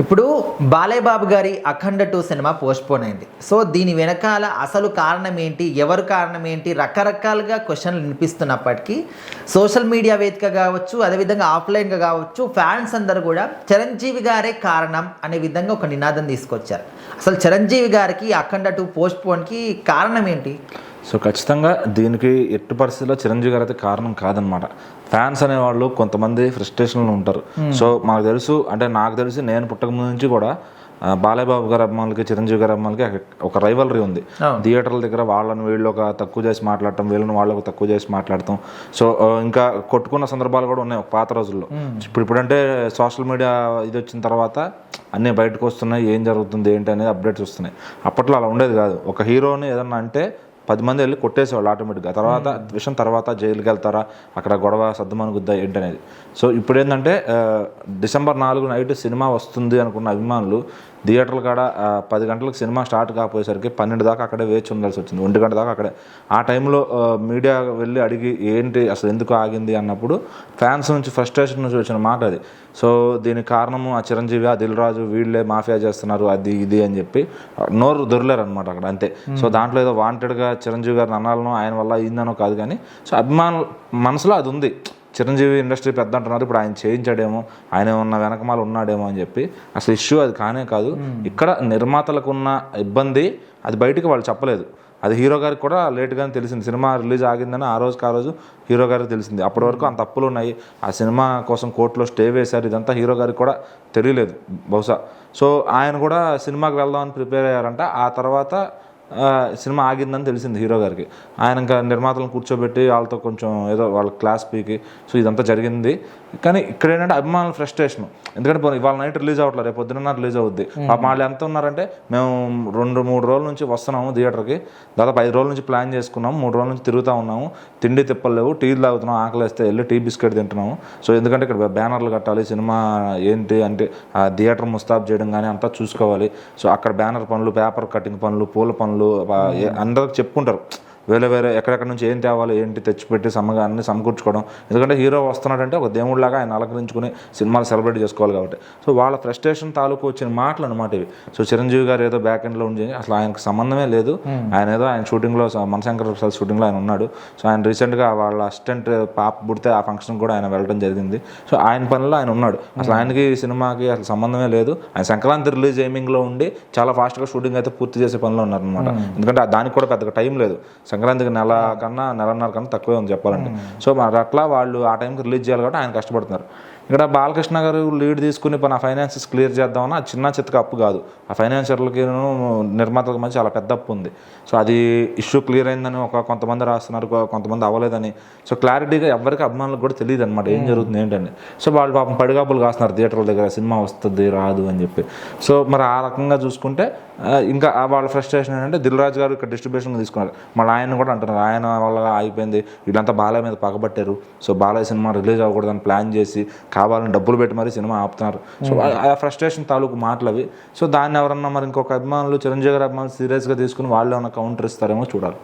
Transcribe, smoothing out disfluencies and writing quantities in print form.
ఇప్పుడు బాలయ్య బాబు గారి అఖండ 2 cinema postpone అయింది. సో దీని వెనకాల అసలు కారణం ఏంటి, ఎవరు కారణం ఏంటి, రకరకాలుగా క్వశ్చన్లు వినిపిస్తున్నప్పటికీ సోషల్ మీడియా వేదిక కావచ్చు, అదేవిధంగా ఆఫ్లైన్గా కావచ్చు, ఫ్యాన్స్ అందరూ కూడా చిరంజీవి గారే కారణం అనే విధంగా ఒక నినాదం తీసుకొచ్చారు. అసలు చిరంజీవి గారికి అఖండ 2 పోస్ట్పోన్కి కారణం ఏంటి? సో ఖచ్చితంగా దీనికి ఎట్టి పరిస్థితుల్లో చిరంజీవి గారు అయితే కారణం కాదనమాట. ఫ్యాన్స్ అనేవాళ్ళు కొంతమంది ఫ్రస్ట్రేషన్లో ఉంటారు. సో మాకు తెలుసు, అంటే నాకు తెలిసి నేను పుట్టక ముందు నుంచి కూడా బాలయ్య బాబు గారి అభిమానులకి, చిరంజీవి గారి అభిమానులకి ఒక రైవలరీ ఉంది. థియేటర్ల దగ్గర వాళ్ళని వీళ్ళు ఒక తక్కువ చేసి మాట్లాడటం, వీళ్ళని వాళ్ళకు తక్కువ చేసి మాట్లాడటం. సో ఇంకా కొట్టుకున్న సందర్భాలు కూడా ఉన్నాయి ఒక పాత రోజుల్లో. ఇప్పుడంటే సోషల్ మీడియా ఇది వచ్చిన తర్వాత అన్నీ బయటకు వస్తున్నాయి, ఏం జరుగుతుంది ఏంటి అనేది అప్డేట్స్ వస్తున్నాయి. అప్పట్లో అలా ఉండేది కాదు. ఒక హీరోని ఏదన్నా అంటే 10 మంది వెళ్ళి కొట్టేసేవాళ్ళు ఆటోమేటిక్గా. తర్వాత విషయం తర్వాత జైలుకి వెళ్తారా, అక్కడ గొడవ సర్దుమణుగుద్దా ఏంటనేది. సో ఇప్పుడు ఏంటంటే డిసెంబర్ 4 నైట్ సినిమా వస్తుంది అనుకున్న అభిమానులు థియేటర్లు కాడ 10 గంటలకు సినిమా స్టార్ట్ కాకపోయేసరికి 12 దాకా అక్కడే వేచి ఉండాల్సి వచ్చింది, 1 గంట దాకా అక్కడే. ఆ టైంలో మీడియా వెళ్ళి అడిగి ఏంటి అసలు ఎందుకు ఆగింది అన్నప్పుడు ఫ్యాన్స్ నుంచి ఫ్రస్ట్రేషన్ నుంచి వచ్చిన మాట అది. సో దీనికి కారణము ఆ చిరంజీవి, ఆ దిల్ రాజు, వీళ్ళే మాఫియా చేస్తున్నారు అది ఇది అని చెప్పి నోరు దొరలేరు అనమాట అక్కడ, అంతే. సో దాంట్లో ఏదో వాంటెడ్గా చిరంజీవి గారిని అనాలనో ఆయన వల్ల అయిందనో కాదు, కానీ సో అభిమానుల మనసులో అది ఉంది. చిరంజీవి ఇండస్ట్రీ పెద్ద అంటున్నారు, ఇప్పుడు ఆయన చేయించాడేమో, ఆయన ఉన్న వెనకమాల ఉన్నాడేమో అని చెప్పి. అసలు ఇష్యూ అది కానే కాదు. ఇక్కడ నిర్మాతలకు ఉన్న ఇబ్బంది అది బయటికి వాళ్ళు చెప్పలేదు. అది హీరో గారికి కూడా లేట్గానే తెలిసింది. సినిమా రిలీజ్ ఆగిందని ఆ రోజు హీరో గారికి తెలిసింది. అప్పటి వరకు అంత అప్పులు ఉన్నాయి, ఆ సినిమా కోసం కోర్టులో స్టే వేశారు, ఇదంతా హీరో గారికి కూడా తెలియలేదు బహుశా. సో ఆయన కూడా సినిమాకి వెళ్దామని ప్రిపేర్ అయ్యారంట. ఆ తర్వాత సినిమా ఆగిందని తెలిసింది హీరో గారికి. ఆయన ఇంకా నిర్మాతలను కూర్చోబెట్టి వాళ్ళతో కొంచెం ఏదో వాళ్ళ క్లాస్ పీకి సో ఇదంతా జరిగింది. కానీ ఇక్కడ ఏంటంటే అభిమానుల ఫ్రస్ట్రేషన్. ఎందుకంటే ఇవాళ నైట్ రిలీజ్ అవ్వట్లేదు, రేపు పొద్దున్న రిలీజ్ అవుద్ది. వాళ్ళు ఎంత ఉన్నారంటే మేము 2-3 రోజుల నుంచి వస్తున్నాము థియేటర్కి, దాదాపు 5 రోజుల నుంచి ప్లాన్ చేసుకున్నాము, 3 రోజుల నుంచి తిరుగుతూ ఉన్నాము, తిండి తిప్పలు లేవు, టీలు తాగుతున్నాం, ఆకలి వేస్తే వెళ్ళి టీ బిస్కెట్ తింటున్నాము. సో ఎందుకంటే ఇక్కడ బ్యానర్లు కట్టాలి, సినిమా ఏంటి అంటే థియేటర్ ముస్తాబ్ చేయడం కానీ అంతా చూసుకోవాలి. సో అక్కడ బ్యానర్ పనులు, పేపర్ కటింగ్ పనులు, పూల పనులు అందరికి చెప్పుకుంటారు. వేరే ఎక్కడెక్కడ నుంచి ఏం తేవాలి ఏంటి తెచ్చిపెట్టి అన్ని సమకూర్చుకోవడం. ఎందుకంటే హీరో వస్తున్నాడంటే ఒక దేవుడిలాగా ఆయన అలంకరించుకుని సినిమాలు సెలబ్రేట్ చేసుకోవాలి కాబట్టి. సో వాళ్ళ ఫ్రస్ట్రేషన్ తాలూకు వచ్చిన మాటలు అనమాట ఇవి. సో చిరంజీవి గారు ఏదో బ్యాక్ ఎండ్లో ఉండి అసలు ఆయనకు సంబంధమే లేదు. ఆయన షూటింగ్లో మనశంకర్ ప్రసాద్ షూటింగ్లో ఆయన ఉన్నాడు. సో ఆయన రీసెంట్గా వాళ్ళ అసిస్టెంట్ పాప పుడితే ఆ ఫంక్షన్ కూడా ఆయన వెళ్ళడం జరిగింది. సో ఆయన పనిలో ఆయన ఉన్నాడు. అసలు ఆయనకి సినిమాకి అసలు సంబంధమే లేదు. ఆయన సంక్రాంతి రిలీజ్ ఎయిమింగ్లో ఉండి చాలా ఫాస్ట్గా షూటింగ్ అయితే పూర్తి చేసే పనిలో ఉన్నారనమాట. ఎందుకంటే దానికి కూడా పెద్దగా టైం లేదు. సంక్రాంతికి నెలన్నర కన్నా తక్కువే ఉంది చెప్పాలంటే. సో మరి అట్లా వాళ్ళు ఆ టైంకి రిలీజ్ చేయాలి కాబట్టి ఆయన కష్టపడుతున్నారు. ఇక్కడ బాలకృష్ణ గారు లీడ్ తీసుకుని నా ఫైనాన్సెస్ క్లియర్ చేద్దామని అది చిన్న చిత్తక అప్పు కాదు. ఆ ఫైనాన్షియర్లకి నిర్మాతలకు మధ్య చాలా పెద్ద అప్పు ఉంది. సో అది ఇష్యూ క్లియర్ అయిందని కొంతమంది రాస్తున్నారు, కొంతమంది అవ్వలేదని. సో క్లారిటీగా ఎవరికి అభిమానులకు కూడా తెలియదు అనమాట ఏం జరుగుతుంది ఏంటని. సో వాళ్ళు పాపం పడిగాపులు కాస్తున్నారు థియేటర్ల దగ్గర, సినిమా వస్తుంది రాదు అని చెప్పి. సో మరి ఆ రకంగా చూసుకుంటే ఇంకా వాళ్ళ ఫ్రస్ట్రేషన్ ఏంటంటే దిల్ రాజు గారు ఇక్కడ డిస్ట్రిబ్యూషన్ తీసుకున్నారు. మళ్ళీ ఆయన కూడా అంటున్నారు ఆయన వల్ల ఆగిపోయింది, వీళ్ళంతా బాలయ్య మీద పగబట్టారు. సో బాలయ్య సినిమా రిలీజ్ అవ్వకూడదని ప్లాన్ చేసి కావాలని డబ్బులు పెట్టి మరీ సినిమా ఆపుతున్నారు. సో ఆ ఫ్రస్ట్రేషన్ తాలూకు మాటలు అవి. సో దాన్ని ఎవరన్నా మరి ఇంకొక అభిమానులు, చిరంజీవి గారి అభిమానులు సీరియస్గా తీసుకుని వాళ్ళు ఏమైనా కౌంటర్ ఇస్తారేమో చూడాలి.